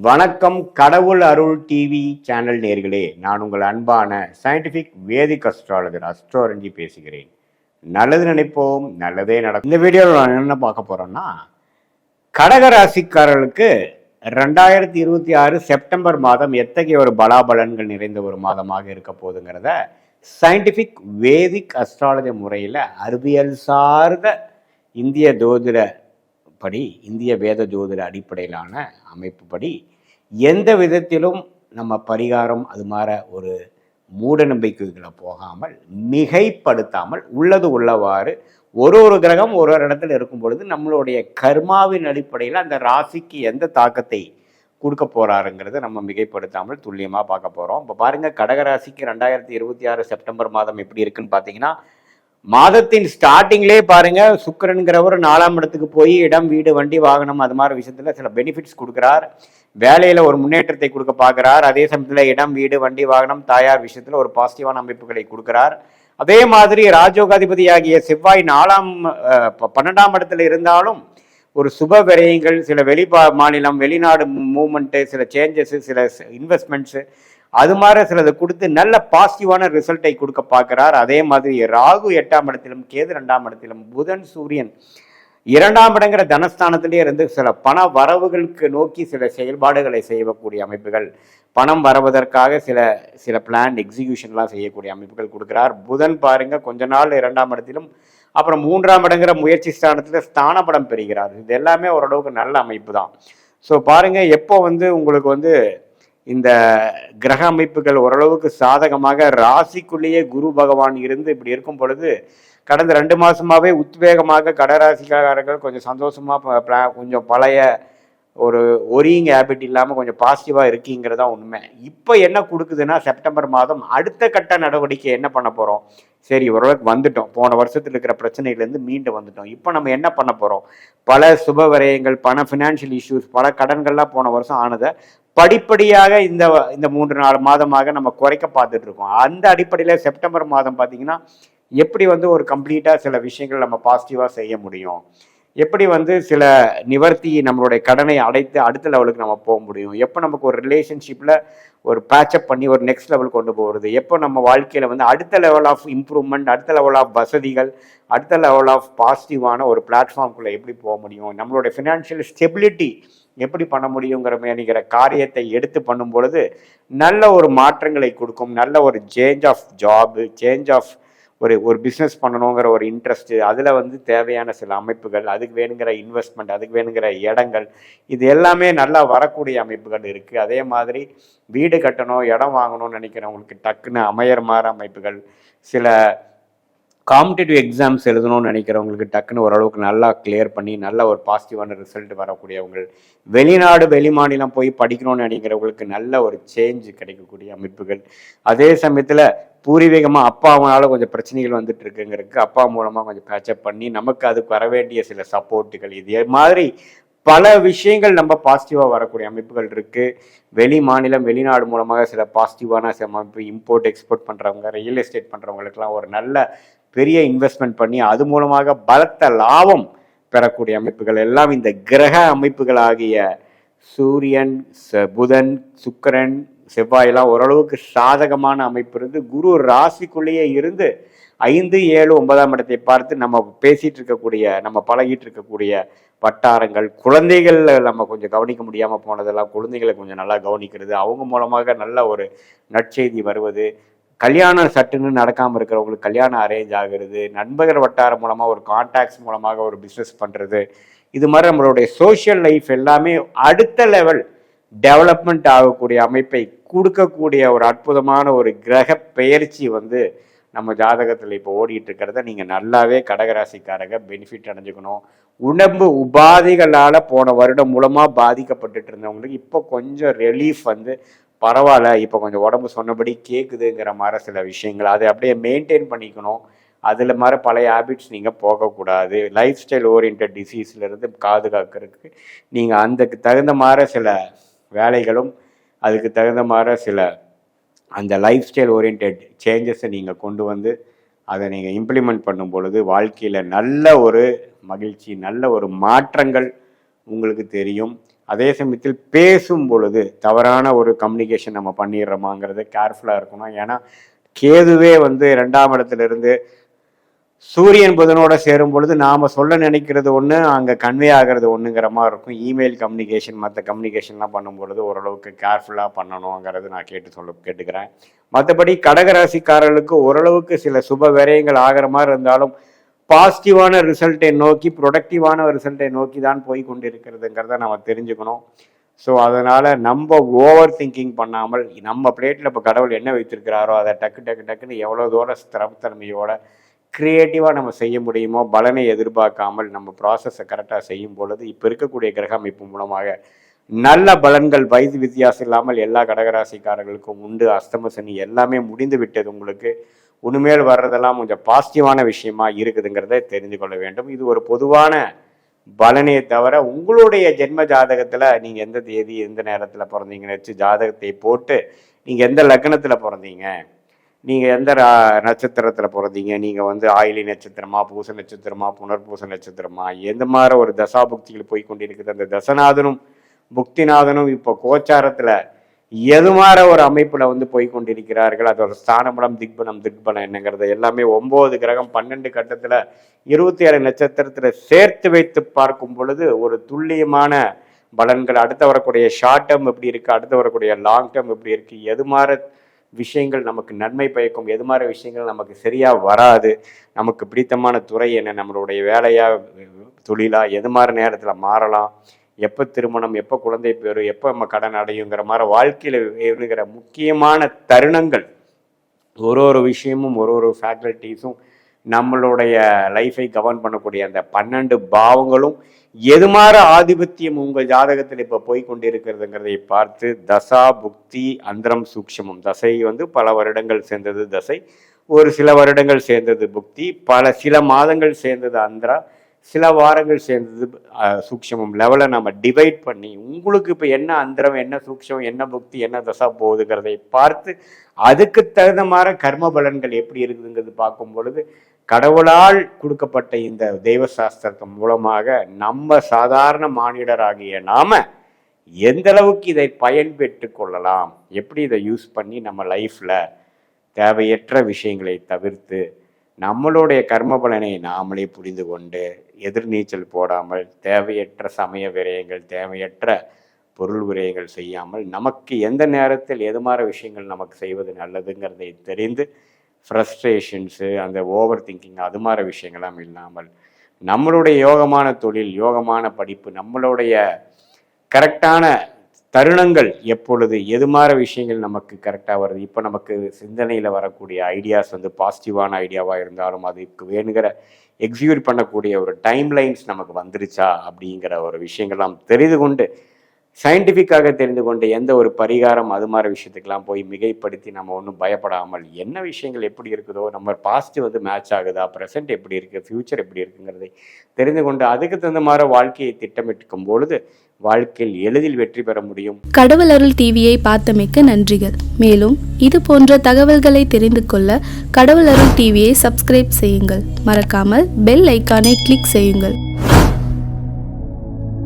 வணக்கம். கடவுள் அருள் TV channel நேர்களே, நான் உங்கள் அன்பான சயின்டிஃபிக் வேதிக் அஸ்ட்ராலஜர் அஸ்ட்ரோரஞ்சி பேசுகிறேன். நல்லது நினைப்போம், நல்லதே நடக்கும். இந்த வீடியோவில் நான் என்ன பார்க்க போறோம்னா, கடகராசிக்காரர்களுக்கு 2026 செப்டம்பர் மாதம் எத்தகைய ஒரு பலாபலன்கள் நிறைந்த ஒரு மாதமாக இருக்க போகுதுங்கிறத சயின்டிஃபிக் வேதிக் அஸ்ட்ராலஜி முறையில் அறிவியல் சார்ந்த இந்திய ஜோதிட படி, இந்திய வேத ஜோதிட அடிப்படையிலான அமைப்புப்படி எந்த விதத்திலும் நம்ம பரிகாரம் அது மாதிரி ஒரு மூட நம்பிக்கைகளை போகாமல் மிகைப்படுத்தாமல் உள்ளது உள்ளவாறு ஒரு கிரகம் ஒரு இடத்துல இருக்கும் பொழுது நம்மளுடைய கர்மாவின் அடிப்படையில் அந்த ராசிக்கு எந்த தாக்கத்தை கொடுக்க போறாருங்கிறத நம்ம மிகைப்படுத்தாமல் துல்லியமாக பார்க்க போகிறோம். இப்போ பாருங்கள், கடகராசிக்கு 2026 செப்டம்பர் மாதம் எப்படி இருக்குன்னு பார்த்தீங்கன்னா, மாதத்தின் ஸ்டார்டிங்லேயே பாருங்க, சுக்கிரன்கிறவர் 4ஆம் இடத்துக்கு போய் இடம், வீடு, வண்டி, வாகனம் அது மாதிரி விஷயத்துல சில பெனிஃபிட்ஸ் கொடுக்குறார். வேலையில ஒரு முன்னேற்றத்தை கொடுக்க பார்க்கிறார். அதே சமயத்தில் இடம், வீடு, வண்டி, வாகனம், தாயார் விஷயத்துல ஒரு பாசிட்டிவான அமைப்புகளை கொடுக்கிறார். அதே மாதிரி ராஜோகாதிபதியாகிய செவ்வாய் 12ஆம் இடத்துல இருந்தாலும் ஒரு சுப விரயங்கள், சில மாநிலம் வெளிநாடு மூவ்மெண்ட்டு, சில சேஞ்சஸ், சில இன்வெஸ்ட்மெண்ட்ஸு அது மாதிரி சிலதை கொடுத்து நல்ல பாசிட்டிவான ரிசல்ட்டை கொடுக்க பார்க்குறார். அதே மாதிரி ராகு 8ஆம் இடத்திலும், கேது 2ஆம் இடத்திலும், புதன் சூரியன் 2ஆம் இடங்கிற தனஸ்தானத்திலே இருந்து சில பண வரவுகளுக்கு நோக்கி சில செயல்பாடுகளை செய்யக்கூடிய அமைப்புகள், பணம் வருவதற்காக சில பிளான் எக்ஸிக்யூஷன்லாம் செய்யக்கூடிய அமைப்புகள் கொடுக்குறார். புதன் பாருங்க, கொஞ்ச நாள் 2ஆம் இடத்திலும், அப்புறம் 3ஆம் இடங்கிற முயற்சி ஸ்தானத்தில் ஸ்தான படம் பெறுகிறார். இது எல்லாமே ஓரளவுக்கு நல்ல அமைப்பு தான். ஸோ பாருங்க, எப்போ உங்களுக்கு இந்த கிரக அமைப்புகள் ஓரளவுக்கு சாதகமாக ராசிக்குள்ளேயே குரு பகவான் இருந்து இப்படி இருக்கும் பொழுது, கடந்த 2 மாசமாவே உத்வேகமாக கடகராசிக்காரர்கள் கொஞ்சம் சந்தோஷமா கொஞ்சம் பழைய ஒரு ஒரியிங் ஹேபிட் இல்லாமல் கொஞ்சம் பாசிட்டிவாக இருக்கீங்கிறதா உண்மை. இப்போ என்ன கொடுக்குதுன்னா, செப்டம்பர் மாதம் அடுத்த கட்ட நடவடிக்கை என்ன பண்ண போகிறோம்? சரி, ஓரளவுக்கு வந்துட்டோம், போன வருஷத்தில் இருக்கிற பிரச்சனையிலேருந்து மீண்டு வந்துட்டோம். இப்போ நம்ம என்ன பண்ண போகிறோம்? பல சுப விரயங்கள், ஃபினான்ஷியல் இஷ்யூஸ், பல கடன்கள்லாம் போன வருஷம் ஆனதை படிப்படியாக இந்த 3-4 மாதமாக நம்ம குறைக்க பார்த்துட்டு இருக்கோம். அந்த அடிப்படையில் செப்டம்பர் மாதம் பார்த்தீங்கன்னா, எப்படி ஒரு கம்ப்ளீட்டாக சில விஷயங்கள் நம்ம பாசிட்டிவாக செய்ய முடியும், எப்படி சில நிவர்த்தி நம்மளுடைய கடனை அடைத்து அடுத்த லெவலுக்கு நம்ம போக முடியும், எப்போ நமக்கு ஒரு ரிலேஷன்ஷிப்பில் ஒரு பேட்சப் பண்ணி ஒரு நெக்ஸ்ட் லெவல் கொண்டு போகிறது, எப்போ நம்ம வாழ்க்கையில் அடுத்த லெவல் ஆஃப் இம்ப்ரூவ்மெண்ட், அடுத்த லெவல் ஆஃப் வசதிகள், அடுத்த லெவல் ஆஃப் பாசிட்டிவான ஒரு பிளாட்ஃபார்ம்குள்ளே எப்படி போக முடியும், நம்மளுடைய ஃபினான்ஷியல் ஸ்டெபிலிட்டி எப்படி பண்ண முடியுங்கிற மேனிக்கிற காரியத்தை எடுத்து பண்ணும் பொழுது நல்ல ஒரு மாற்றங்களை கொடுக்கும். நல்ல ஒரு change of job, change of ஒரு பிஸ்னஸ் பண்ணணுங்கிற ஒரு இன்ட்ரெஸ்ட்டு, அதில் தேவையான சில அமைப்புகள், அதுக்கு வேணுங்கிற இன்வெஸ்ட்மெண்ட், அதுக்கு வேணுங்கிற இடங்கள், இது எல்லாமே நல்லா வரக்கூடிய அமைப்புகள் இருக்குது. அதே மாதிரி வீடு கட்டணும், இடம் வாங்கணும்னு நினைக்கிறவங்களுக்கு டக்குன்னு அமையற மாதிரி அமைப்புகள், சில காம்படிட்டிவ் எக்ஸாம்ஸ் எழுதணும்னு நினைக்கிறவங்களுக்கு டக்குன்னு ஓரளவுக்கு நல்லா கிளியர் பண்ணி நல்ல ஒரு பாசிட்டிவான ரிசல்ட் வரக்கூடியவங்க, வெளிநாடு வெளிமாநிலம் போய் படிக்கணும்னு நினைக்கிறவங்களுக்கு நல்ல ஒரு சேஞ்ச் கிடைக்கக்கூடிய அமைப்புகள், அதே சமயத்தில் பூர்வீகமாக அப்பாவனால கொஞ்சம் பிரச்சனைகள் வந்துட்டு இருக்குங்கிறதுக்கு அப்பா மூலமாக கொஞ்சம் பேச்சப் பண்ணி நமக்கு அதுக்கு வர வேண்டிய சில சப்போர்ட்டுகள், இது மாதிரி பல விஷயங்கள் நம்ம பாசிட்டிவாக வரக்கூடிய அமைப்புகள் இருக்குது. வெளி மாநிலம் வெளிநாடு மூலமாக சில பாசிட்டிவான சில அமைப்பு, இம்போர்ட் எக்ஸ்போர்ட் பண்ணுறவங்க, ரியல் எஸ்டேட் பண்ணுறவங்களுக்கெல்லாம் ஒரு நல்ல பெரிய இன்வெஸ்ட்மெண்ட் பண்ணி அது மூலமாக பலத்த லாபம் பெறக்கூடிய அமைப்புகள் எல்லாம் இந்த கிரக அமைப்புகள் ஆகிய சூரியன், புதன், சுக்கிரன், செவ்வாயெல்லாம் ஓரளவுக்கு சாதகமான அமைப்பு இருந்து குரு ராசிக்குள்ளேயே இருந்து 5, 7, 9ஆம் இடத்தை பார்த்து நம்ம பேசிட்டு இருக்கக்கூடிய, நம்ம பழகிட்டு இருக்கக்கூடிய வட்டாரங்கள், குழந்தைகள் நம்ம கொஞ்சம் கவனிக்க முடியாமல் போனதெல்லாம் குழந்தைகளை கொஞ்சம் நல்லா கவனிக்கிறது, அவங்க மூலமாக நல்ல ஒரு நற்செய்தி வருவது, கல்யாணம் சட்டுன்னு நடக்காமல் இருக்கிறவங்களுக்கு கல்யாணம் அரேஞ்ச் ஆகிறது, நண்பர்கள் வட்டாரம் மூலமாக ஒரு கான்டாக்ட்ஸ் மூலமாக ஒரு பிஸ்னஸ் பண்ணுறது, இது மாதிரி நம்மளுடைய சோஷியல் லைஃப் எல்லாமே அடுத்த லெவல் டெவலப்மெண்ட் ஆகக்கூடிய அமைப்பை கொடுக்கக்கூடிய ஒரு அற்புதமான ஒரு கிரக பெயர்ச்சி நம்ம ஜாதகத்தில் இப்போ ஓடிட்டு இருக்கிறத நீங்கள் நல்லாவே கடகராசிக்காரங்க பெனிஃபிட் அடைஞ்சுக்கணும். உடம்பு உபாதைகளால் போன வருடம் மூலமாக பாதிக்கப்பட்டுட்டு இருந்தவங்களுக்கு இப்போ கொஞ்சம் ரிலீஃப் பரவாயில்ல, இப்போ கொஞ்சம் உடம்பு சொன்னபடி கேட்குதுங்கிற மாதிரி சில விஷயங்கள் அதை அப்படியே மெயின்டைன் பண்ணிக்கணும். அதில் மாதிரி பழைய ஹேபிட்ஸ் நீங்கள் போகக்கூடாது. லைஃப் ஸ்டைல் ஓரியன்ட் டிசீஸ்லேருந்து பாதுகாக்கிறதுக்கு நீங்கள் அதுக்கு தகுந்த மாதிரி சில வேலைகளும், அதுக்கு தகுந்த மாதிரி சில அந்த லைஃப் ஸ்டைல் ஓரியன்ட் சேஞ்சஸை நீங்கள் கொண்டு அதை நீங்கள் இம்ப்ளிமெண்ட் பண்ணும் பொழுது வாழ்க்கையில் நல்ல ஒரு மகிழ்ச்சி, நல்ல ஒரு மாற்றங்கள் உங்களுக்கு தெரியும். அதே சமயத்தில் பேசும் பொழுது தவறான ஒரு கம்யூனிகேஷன் நம்ம பண்ணிடுறோமாங்கிறது கேர்ஃபுல்லாக இருக்கணும். ஏன்னா கேதுவே வந்து 2ஆம் இடத்துல இருந்து சூரியன் புதனோட சேரும் பொழுது நாம் சொல்ல நினைக்கிறது ஒன்று, அங்கே கன்வே ஆகிறது ஒன்றுங்கிற மாதிரி இருக்கும். இமெயில் கம்யூனிகேஷன் மற்ற கம்யூனிகேஷன்லாம் பண்ணும் பொழுது ஓரளவுக்கு கேர்ஃபுல்லாக பண்ணணுங்கிறது நான் கேட்டுக்கிறேன். மற்றபடி கடகராசிக்காரர்களுக்கு ஓரளவுக்கு சில சுப விரயங்கள் ஆகிற மாதிரி இருந்தாலும் பாசிட்டிவான ரிசல்ட்டை நோக்கி, ப்ரொடக்டிவான ரிசல்ட்டை நோக்கி தான் போய் கொண்டு இருக்கிறதுங்கிறத நம்ம தெரிஞ்சுக்கணும். ஸோ அதனால் நம்ம ஓவர் திங்கிங் பண்ணாமல் நம்ம பிளேட்டில் இப்போ கடவுள் என்ன வைத்திருக்கிறாரோ அதை டக்குன்னு எவ்வளோ தூரம் ஸ்திரத்தன்மையோட க்ரியேட்டிவாக நம்ம செய்ய முடியுமோ, பலனை எதிர்பார்க்காமல் நம்ம ப்ராசஸை கரெக்டாக செய்யும் பொழுது இப்போ இருக்கக்கூடிய கிரக அமைப்பு மூலமாக நல்ல பலன்கள் வயது வித்தியாசம் இல்லாமல் எல்லா கடகராசிக்காரர்களுக்கும் உண்டு. அஸ்தம சனி எல்லாமே முடிந்து விட்டது. உங்களுக்கு உண்மையில் வர்றதெல்லாம் கொஞ்சம் பாசிட்டிவான விஷயமா இருக்குதுங்கிறத தெரிந்து கொள்ள வேண்டும். இது ஒரு பொதுவான பலனே தவிர உங்களுடைய ஜென்ம ஜாதகத்தில் நீங்கள் எந்த தேதி எந்த நேரத்தில் பிறந்தீங்கன்னு வச்சு ஜாதகத்தை போட்டு நீங்கள் எந்த லக்னத்தில் பிறந்தீங்க, நீங்கள் எந்த நட்சத்திரத்தில் பிறந்தீங்க, நீங்கள் வந்து ஆயிலி நட்சத்திரமா, பூச நட்சத்திரமா, புனர்பூச நட்சத்திரமா, எந்த மாதிரி ஒரு தசாபுக்திகள் போய் கொண்டிருக்குது, அந்த தசநாதனும் புக்திநாதனும் இப்போ கோச்சாரத்தில் எது மாதிரி ஒரு அமைப்பில் வந்து போய் கொண்டிருக்கிறார்கள், அதோட ஸ்தானபலம் திக்பலம் என்னங்கிறது எல்லாமே 9 கிரகம் 12 கட்டத்தில் 27 நட்சத்திரத்தில் சேர்த்து வைத்து பார்க்கும் பொழுது ஒரு துல்லியமான பலன்கள், அடுத்து வரக்கூடிய ஷார்ட் டேர்ம் எப்படி இருக்குது, அடுத்து வரக்கூடிய லாங் டேர்ம் எப்படி இருக்குது, எது மாதிரி விஷயங்கள் நமக்கு நன்மை பயக்கும், எது மாதிரி விஷயங்கள் நமக்கு சரியாக வராது, நமக்கு பிடித்தமான துறை என்ன, நம்மளுடைய வேலையா தொழிலா, எது மாதிரி நேரத்தில் மாறலாம், எப்போ திருமணம், எப்போ குழந்தை பேரு, எப்போ நம்ம கடன் அடையுங்கிற மாதிரி வாழ்க்கையில் இருக்கிற முக்கியமான தருணங்கள், ஒரு விஷயமும் ஒரு ஃபேக்கல்ட்டிஸும் நம்மளுடைய லைஃபை கவர்ன் பண்ணக்கூடிய அந்த 12 பாவங்களும் எது மாதிரி ஆதிபத்தியம் உங்கள் ஜாதகத்தில் இப்போ போய் கொண்டிருக்கிறதுங்கிறதை பார்த்து தசா புக்தி அந்தரம் சூக்ஷமம், தசை வந்து பல வருடங்கள் சேர்ந்தது தசை, ஒரு சில வருடங்கள் சேர்ந்தது புக்தி, சில மாதங்கள் சேர்ந்தது அந்தரா, சில வாரங்கள் சேர்ந்தது சூக்ஷமம் லெவலை நம்ம டிவைட் பண்ணி உங்களுக்கு இப்போ என்ன அந்தரம், என்ன சூக்ஷமம், என்ன புக்தி, என்ன தசா போகுதுங்கிறதை பார்த்து அதுக்கு தகுந்த மாதிரி கர்ம பலன்கள் எப்படி இருக்குதுங்கிறது பார்க்கும் பொழுது கடவுளால் கொடுக்கப்பட்ட இந்த தெய்வ சாஸ்திரத்தின் மூலமாக நம்ம சாதாரண மானிடராகிய நாம எந்த அளவுக்கு இதை பயன்பெற்று கொள்ளலாம், எப்படி இதை யூஸ் பண்ணி நம்ம லைஃப்பில் தேவையற்ற விஷயங்களை தவிர்த்து நம்மளுடைய கர்ம பலனை நாமளே புரிந்து கொண்டு எதிர்நீச்சல் போடாமல் தேவையற்ற சமய விரயங்கள், தேவையற்ற பொருள் விரயங்கள் செய்யாமல் நமக்கு எந்த நேரத்தில் எது மாதிரி விஷயங்கள் நமக்கு செய்வது நல்லதுங்கிறதை தெரிந்து ஃப்ரஸ்ட்ரேஷன்ஸு, அந்த ஓவர் திங்கிங் அது மாதிரி விஷயங்கள்லாம் இல்லாமல் நம்மளுடைய யோகமான தொழில், யோகமான படிப்பு, நம்மளுடைய கரெக்டான தருணங்கள் எப்பொழுது எது மாதிரி விஷயங்கள் நமக்கு கரெக்டாக வருது, இப்போ நமக்கு சிந்தனையில் வரக்கூடிய ஐடியாஸ் வந்து பாசிட்டிவான ஐடியாவாக இருந்தாலும் அதுக்கு வேணுங்கிற எக்ஸிக்யூட் பண்ணக்கூடிய ஒரு டைம் லைன்ஸ் நமக்கு வந்துருச்சா அப்படிங்கிற ஒரு விஷயங்கள்லாம் தெரிந்து கொண்டு சயின்டிஃபிக்காக தெரிந்து கொண்டு எந்த ஒரு பரிகாரம் அது மாதிரி விஷயத்துக்கெல்லாம் போய் மிகைப்படுத்தி நம்ம ஒன்றும் பயப்படாமல் என்ன விஷயங்கள் எப்படி இருக்குதோ, நம்ம பாஸ்ட் வந்து மேட்ச் ஆகுதா, ப்ரெசென்ட் எப்படி இருக்குது, ஃப்யூச்சர் எப்படி இருக்குங்கிறதை தெரிந்து கொண்டு அதுக்கு தகுந்த மாதிரி வாழ்க்கையை திட்டமிட்டுக்கும் பொழுது வாழ்க்கையில் எளிதில் வெற்றி பெற முடியும். கடவுள் அருள் டிவியை பார்த்தமைக்கு நன்றிகள். மேலும் இது போன்ற தகவல்களை தெரிந்து கொள்ள கடவுள் அருள் டிவியை சப்ஸ்கிரைப் செய்யுங்கள். மறக்காமல் பெல் ஐக்கானை கிளிக் செய்யுங்கள்.